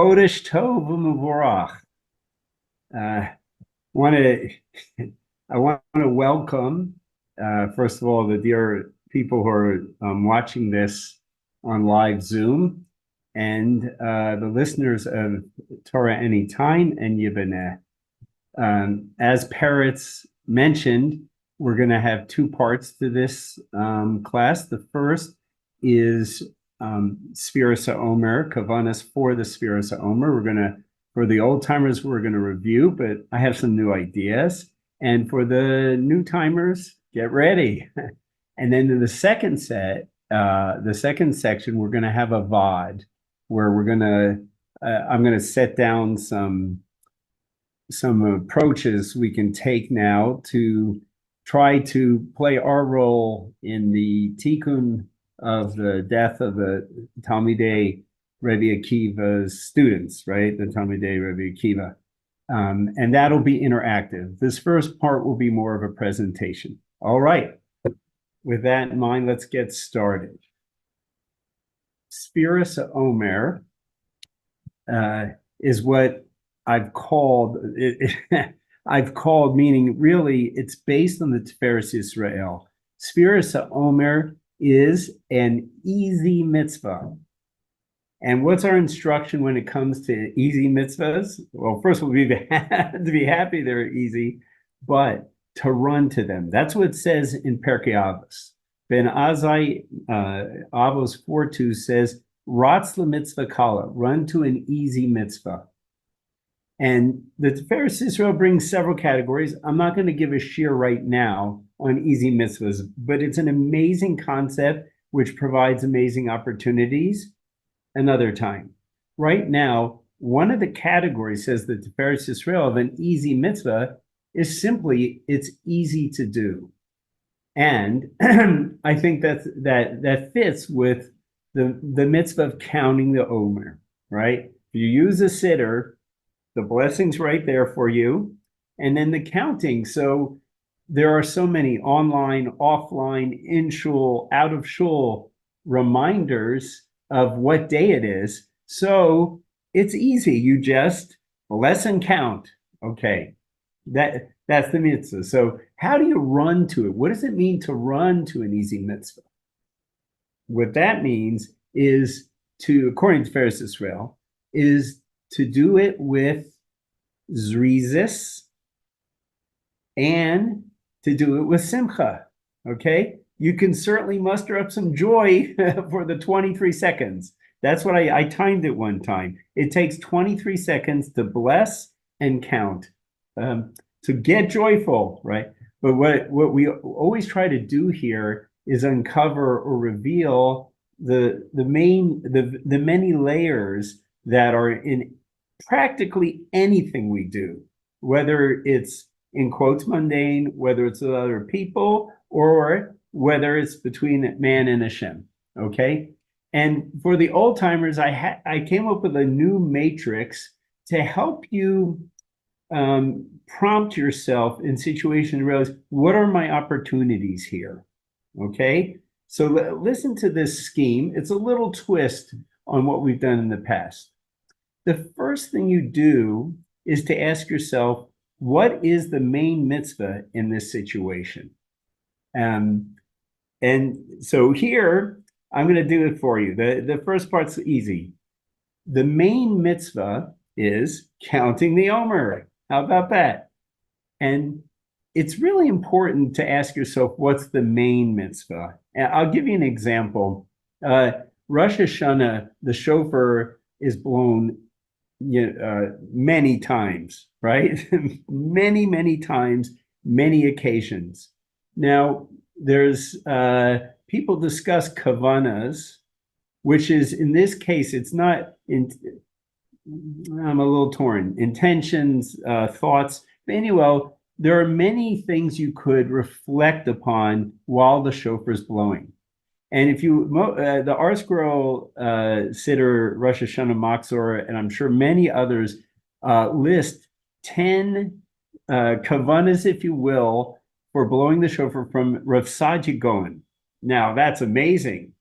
Chodesh Tov u'Mevorach. Uh, want to I want to welcome first of all the dear people who are watching this on live Zoom and the listeners of Torah Anytime and Yibbaneh. As Peretz mentioned, we're going to have two parts to this class. The first is Sefirat HaOmer, Kavanas for the Sefirat HaOmer. For the old timers, we're going to review, but I have some new ideas. And for the new timers, get ready. And then in the second section, we're going to have a VOD where I'm going to set down some approaches we can take now to try to play our role in the tikkun of the death of the Talmidei Rabbi Akiva's students, right? The Talmidei Rabbi Akiva. And that'll be interactive. This first part will be more of a presentation. All right. With that in mind, let's get started. Sefirat HaOmer is what I've called it. I've called, meaning really it's based on the Tiferes Yisrael. Sefirat HaOmer is an easy mitzvah. And what's our instruction when it comes to easy mitzvahs? Well, first we'll be to be happy they're easy, but to run to them. That's what it says in Perkei Avos. Ben Azai Avos 4:2 says, "Ratz mitzvah kala," run to an easy mitzvah. And the Tiferes Yisrael brings several categories. I'm not going to give a shir right now on easy mitzvahs, but it's an amazing concept which provides amazing opportunities another time. Right now, one of the categories says the Tiferes Yisrael of an easy mitzvah is simply it's easy to do. And I think that fits with the mitzvah of counting the Omer, right? If you use a sitter, the blessing's right there for you. And then the counting. So there are so many online, offline, in shul, out of shul reminders of what day it is. So it's easy. You just bless and count. Okay. That's the mitzvah. So how do you run to it? What does it mean to run to an easy mitzvah? What that means is according to Tiferes Yisrael, is to do it with zrizis and to do it with simcha. Okay? You can certainly muster up some joy for the 23 seconds. That's what I timed it one time. It takes 23 seconds to bless and count, to get joyful, right? But what we always try to do here is uncover or reveal the many layers that are in practically anything we do, whether it's in quotes mundane, whether it's with other people, or whether it's between man and Hashem, okay? And for the old timers, I came up with a new matrix to help you prompt yourself in situations where what are my opportunities here, okay? So listen to this scheme. It's a little twist on what we've done in the past. The first thing you do is to ask yourself, what is the main mitzvah in this situation? And so here, I'm going to do it for you. The first part's easy. The main mitzvah is counting the Omer. How about that? And it's really important to ask yourself, what's the main mitzvah? And I'll give you an example. Rosh Hashanah, the shofar is blown many times, right? many times, many occasions. Now, there's people discuss kavanas, which is in this case, it's not I'm a little torn. Intentions, thoughts. But anyway, there are many things you could reflect upon while the shofar is blowing. And if you, the ArtScroll Siddur Rosh Hashanah Machzor, and I'm sure many others, list 10 kavanas, if you will, for blowing the shofar from Rav Saji Gaon. Now, that's amazing.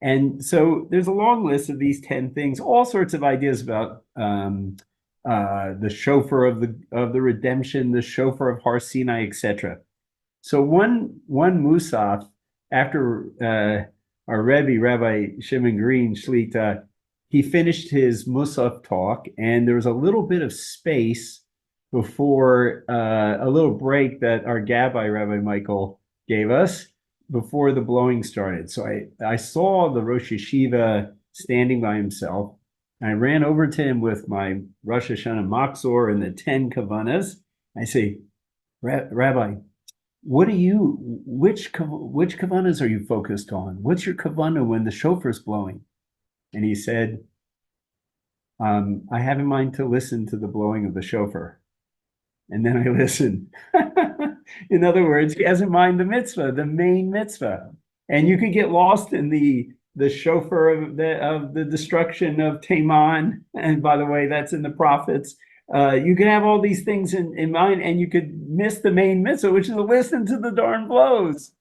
And so there's a long list of these 10 things, all sorts of ideas about the shofar of the redemption, the shofar of Har Sinai, etc. So one Musaf, after our Rebbe, Rabbi Shimon Green Shlita, he finished his Musaf talk, and there was a little bit of space before a little break that our Gabbai, Rabbi Michael, gave us before the blowing started. So I saw the Rosh Yeshiva standing by himself. I ran over to him with my Rosh Hashanah Machzor and the 10 Kavanas. I say, Rabbi, which kavanas are you focused on? What's your kavana when the shofar is blowing? And he said, I have in mind to listen to the blowing of the shofar. And then I listened. In other words, he has in mind the mitzvah, the main mitzvah. And you could get lost in the shofar of the destruction of Taman. And by the way, that's in the prophets. You can have all these things in mind, and you could miss the main mitzvah, which is to listen to the darn blows.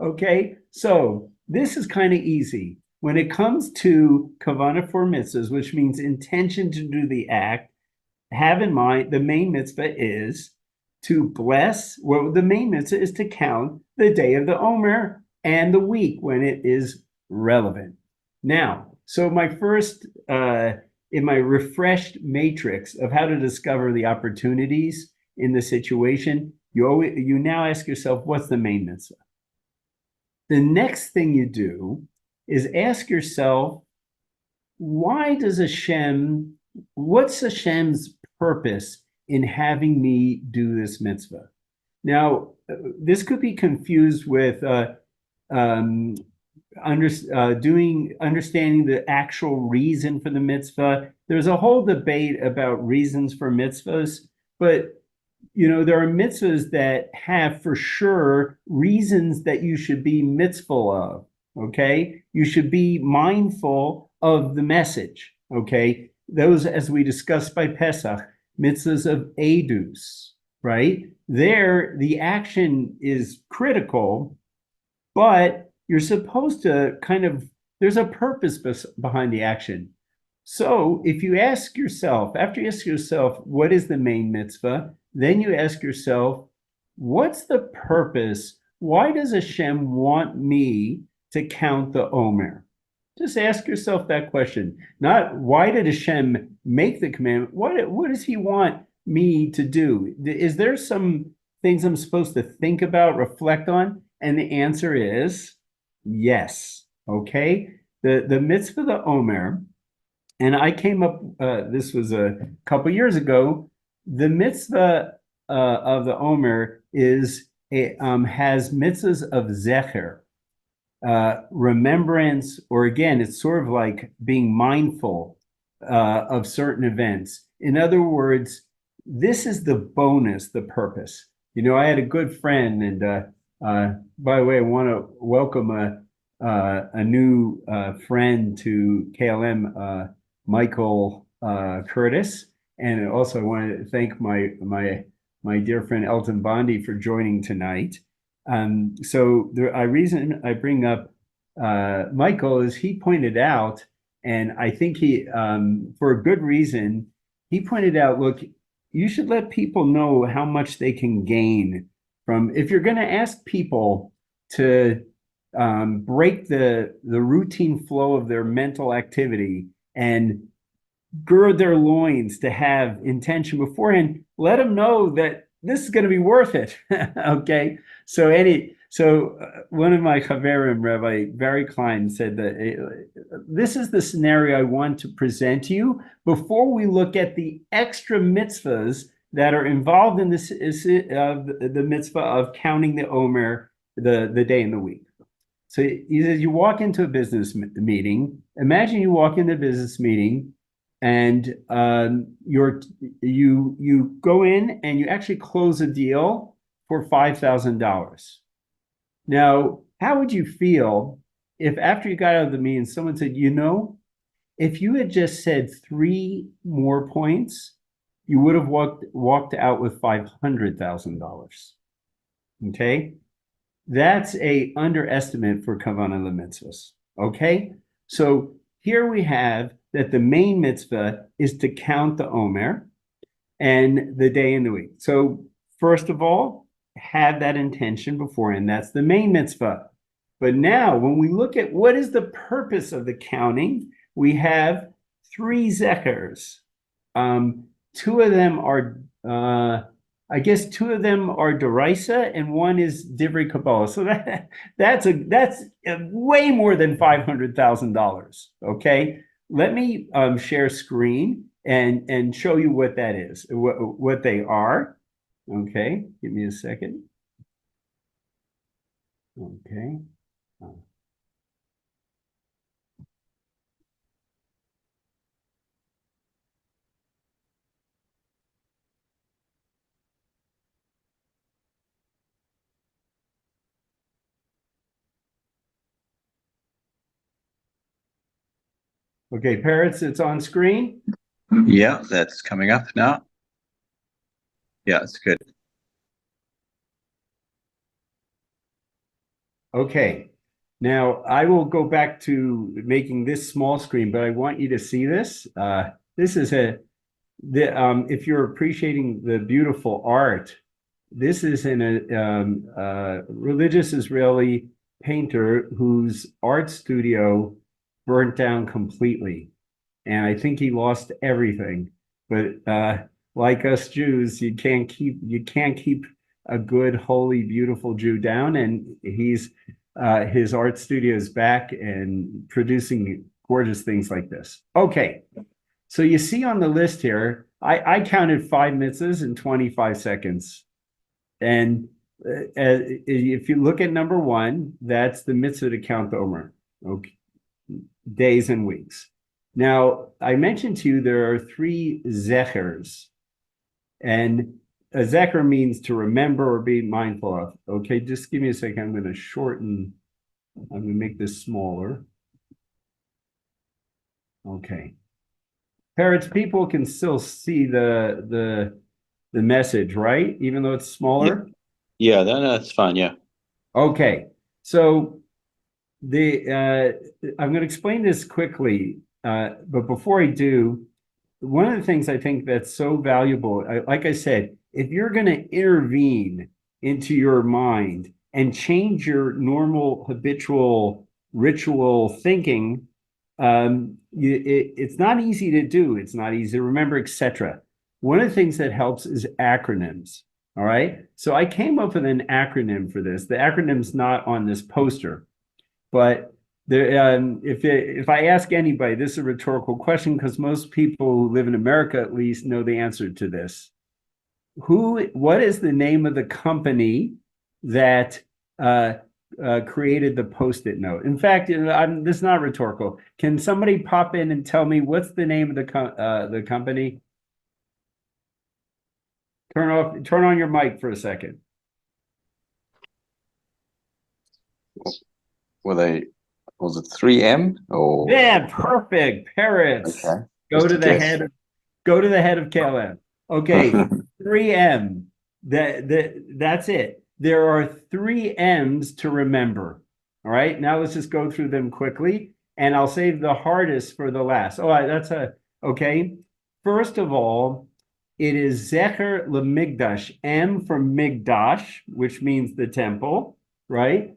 Okay, so this is kind of easy. When it comes to kavanah for mitzvahs, which means intention to do the act, have in mind the main mitzvah is to bless. Well, the main mitzvah is to count the day of the Omer and the week when it is relevant. Now, so my first in my refreshed matrix of how to discover the opportunities in the situation, you now ask yourself, what's the main mitzvah? The next thing you do is ask yourself, what's Hashem's purpose in having me do this mitzvah? Now, this could be confused with understanding the actual reason for the mitzvah. There's a whole debate about reasons for mitzvahs, but there are mitzvahs that have for sure reasons that you should be mitzvah of. Okay, you should be mindful of the message. Okay, those, as we discussed by Pesach, mitzvahs of edus, right? There, the action is critical, but you're supposed to there's a purpose behind the action. So if you ask yourself, after you ask yourself, what is the main mitzvah? Then you ask yourself, what's the purpose? Why does Hashem want me to count the Omer? Just ask yourself that question. Not why did Hashem make the commandment? What does he want me to do? Is there some things I'm supposed to think about, reflect on? And the answer is yes. Okay. The mitzvah, the Omer, and I came up, this was a couple years ago. The mitzvah of the Omer has mitzvahs of zecher, remembrance, or again, it's sort of like being mindful of certain events. In other words, this is the bonus, the purpose. I had a good friend, and by the way, I want to welcome a new friend to KLM, Michael Curtis. And also I want to thank my dear friend Elton Bondi for joining tonight. So the reason I bring up Michael is he pointed out, and I think he, for a good reason, he pointed out, look, you should let people know how much they can gain from, if you're going to ask people to break the routine flow of their mental activity and gird their loins to have intention beforehand, let them know that this is going to be worth it. Okay. So one of my chaverim, Rabbi Barry Klein, said that this is the scenario I want to present to you before we look at the extra mitzvahs that are involved in this the mitzvah of counting the Omer, the day in the week. So he says, you walk into a business meeting. Imagine you walk into a business meeting and you go in and you actually close a deal for $5,000. Now, how would you feel if after you got out of the meeting, someone said, if you had just said 3 more points, you would have walked out with $500,000. Okay, that's a underestimate for kavanah mitzvahs. Okay, so here we have that the main mitzvah is to count the Omer and the day in the week. So first of all, have that intention beforehand. That's the main mitzvah. But now, when we look at what is the purpose of the counting, we have three zechers. Two of them are, I guess, two of them are derisa, and one is divrei Kabbalah. So that's way more than $500,000. Okay, let me share screen and show you what that is, what they are. Okay, give me a second. Okay. Okay, Parrots, it's on screen. Yeah, that's coming up now. Yeah, it's good. Okay, now I will go back to making this small screen, but I want you to see this. This is if you're appreciating the beautiful art, this is in a religious Israeli painter whose art studio burnt down completely. And I think he lost everything. But like us Jews, you can't keep a good, holy, beautiful Jew down. And his art studio is back and producing gorgeous things like this. Okay, so you see on the list here, I counted 5 mitzvahs in 25 seconds. And if you look at number 1, that's the mitzvah to count the Omer, okay, days and weeks. Now, I mentioned to you there are 3 zechers, and a zecher means to remember or be mindful of. Okay, just give me a second. I'm going to make this smaller. Okay. Parrots, people can still see the message, right? Even though it's smaller? Yeah, that's fine, yeah. Okay. So I'm going to explain this quickly, but before I do, one of the things I think that's so valuable, like I said, if you're going to intervene into your mind and change your normal habitual ritual thinking, it's not easy to do. It's not easy to remember, etc. One of the things that helps is acronyms. All right. So I came up with an acronym for this. The acronym's not on this poster, but if I ask anybody, this is a rhetorical question because most people who live in America at least know the answer to this. What is the name of the company that created the Post-it note? In fact, this is not rhetorical. Can somebody pop in and tell me what's the name of the company? Turn on your mic for a second. Was it 3M or? Yeah, perfect. Parrots. Okay. Go to the head of KLM. Okay, 3M. That's it. There are 3 M's to remember. All right, now let's just go through them quickly, and I'll save the hardest for the last. Okay. First of all, it is Zecher LeMigdash, M for Migdash, which means the temple, right?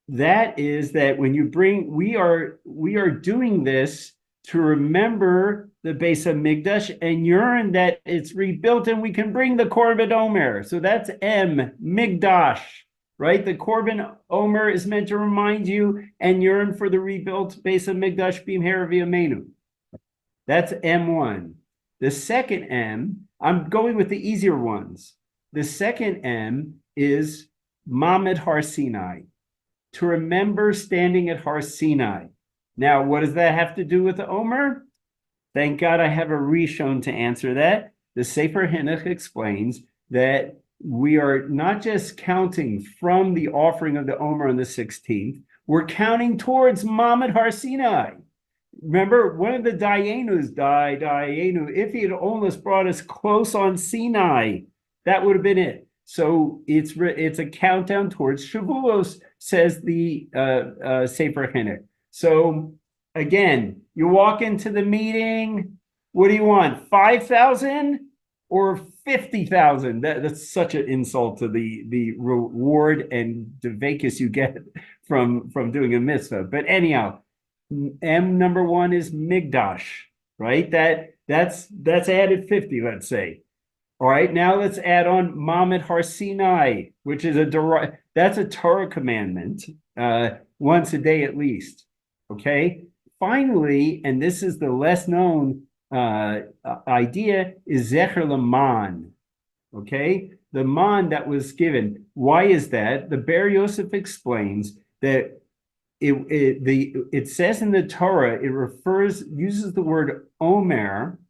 That is that when you we are doing this to remember the Beis HaMikdash and yearn that it's rebuilt and we can bring the Korban Omer. So that's M, Migdash, right? The Korban Omer is meant to remind you and yearn for the rebuilt Beis HaMikdash B'mehera V'yameinu. That's M1. The second M, I'm going with the easier ones. The second M is Mamed Har Sinai, to remember standing at Har Sinai. Now, what does that have to do with the Omer? Thank God I have a Rishon to answer that. The Sefer Hinnuch explains that we are not just counting from the offering of the Omer on the 16th, we're counting towards Mamed Har Sinai. Remember, one of the Dayenus died, if he had almost brought us close on Sinai, that would have been it. So it's a countdown towards Shavuos, says the Sefer Hinnuch. So again, you walk into the meeting. What do you want? 5,000 or 50,000? That's such an insult to the reward and the vakus you get from doing a mitzvah. But anyhow, M number one is migdash, right? That's added 50, let's say. All right, now let's add on Mamet Har Sinai, which is that's a Torah commandment, once a day at least. Okay. Finally, and this is the less known idea, is Zecher Laman. Okay, the man that was given. Why is that? The Ber Yosef explains that it says in the Torah, it uses the word Omer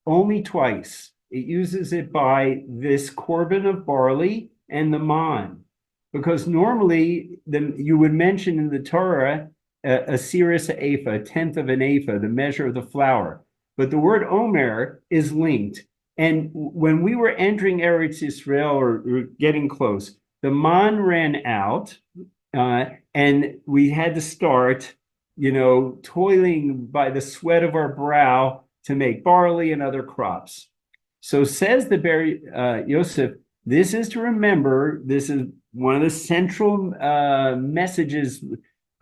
only twice. It uses it by this korban of barley and the man, because normally you would mention in the Torah a seres ephah, a tenth of an ephah, the measure of the flour. But the word Omer is linked. And when we were entering Eretz Yisrael or getting close, the man ran out, and we had to start, toiling by the sweat of our brow to make barley and other crops. So says the Ber Yosef, this is to remember, this is one of the central messages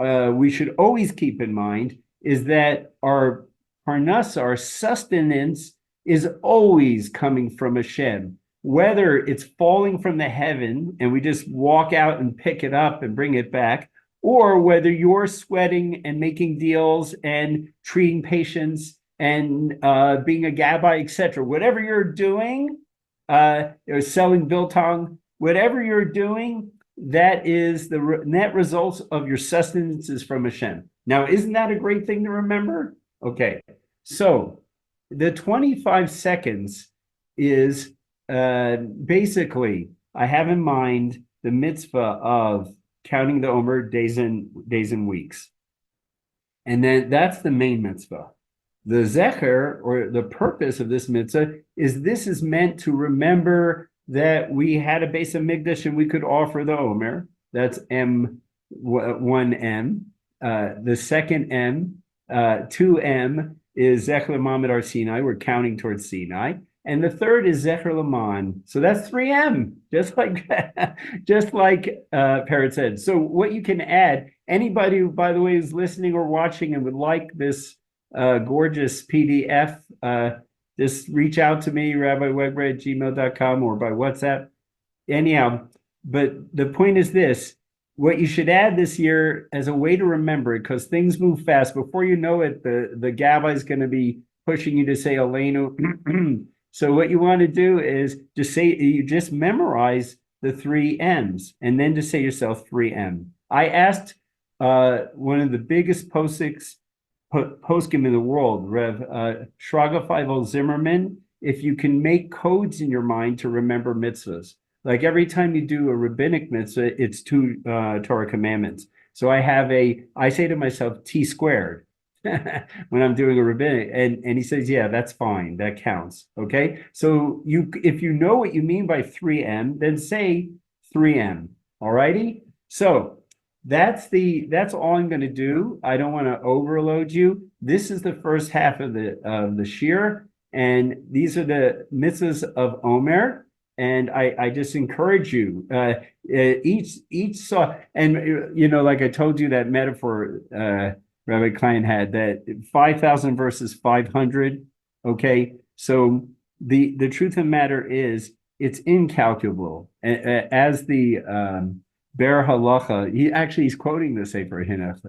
we should always keep in mind, is that our parnasa, our sustenance, is always coming from Hashem. Whether it's falling from the heaven and we just walk out and pick it up and bring it back, or whether you're sweating and making deals and treating patients and being a gabbai, etc. Whatever you're doing, or selling biltong, whatever you're doing, that is the net results of your sustenance is from Hashem. Now, isn't that a great thing to remember? Okay, so the 25 seconds is basically, I have in mind the mitzvah of counting the Omer days and weeks. And then that's the main mitzvah. The zecher, or the purpose of this mitzvah, this is meant to remember that we had a base of migdash and we could offer the Omer. That's M, 1M. The second M, 2M, is Zecher Mamet Har Sinai. We're counting towards Sinai. And the third is Zecher Laman. So that's 3M, just like Parrot said. So what you can add, anybody who, by the way, is listening or watching and would like this gorgeous PDF, just reach out to me, rabbiwegbreit@gmail.com, or by WhatsApp. Anyhow, but the point is this: what you should add this year as a way to remember it, because things move fast. Before you know it, the gabbai is going to be pushing you to say Aleinu. So what you want to do is just memorize the 3 M's, and then just say yourself 3M. I asked one of the biggest poskim in the world, Rev Shraga Feivel Zimmerman, if you can make codes in your mind to remember mitzvahs. Like every time you do a rabbinic mitzvah, it's 2 Torah commandments. So I say to myself, T squared when I'm doing a rabbinic, and he says, yeah, that's fine, that counts. Okay, so if you know what you mean by 3M, then say 3M. All righty. So that's all I'm going to do. I don't want to overload you. This is the first half of the shir, and these are the mitzvahs of Omer. And I just encourage you, each saw, and like I told you, that metaphor Rabbi Klein had, that 5,000 versus 500. Okay, so the truth of the matter is it's incalculable. As the Ber Halacha, he's quoting the Sefer Hinach,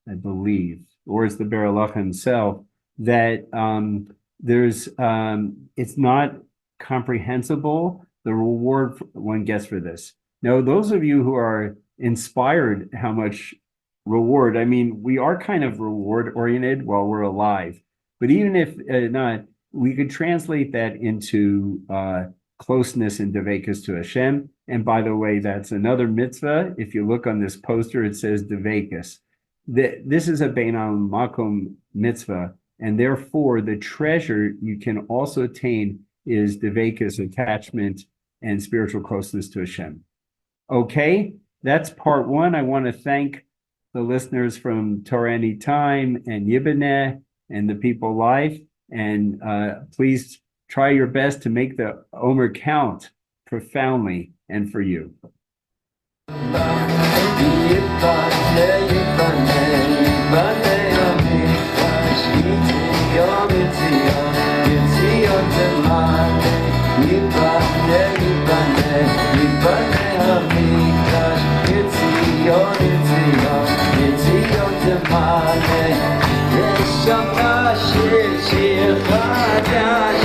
I believe, or it's the Ber Halacha himself, that it's not comprehensible the reward one gets for this. Now, those of you who are inspired how much reward, I mean, we are kind of reward oriented while we're alive, but even if not, we could translate that into closeness and devekus to Hashem. And by the way, that's another mitzvah. If you look on this poster, it says devekus. This is a Beinal Makom mitzvah, and therefore the treasure you can also attain is devekus, attachment, and spiritual closeness to Hashem. Okay, that's part 1. I want to thank the listeners from Torah Anytime and Yibbeneh and the People Life. And please try your best to make the Omer count profoundly and for you. Shir Shir Chadash,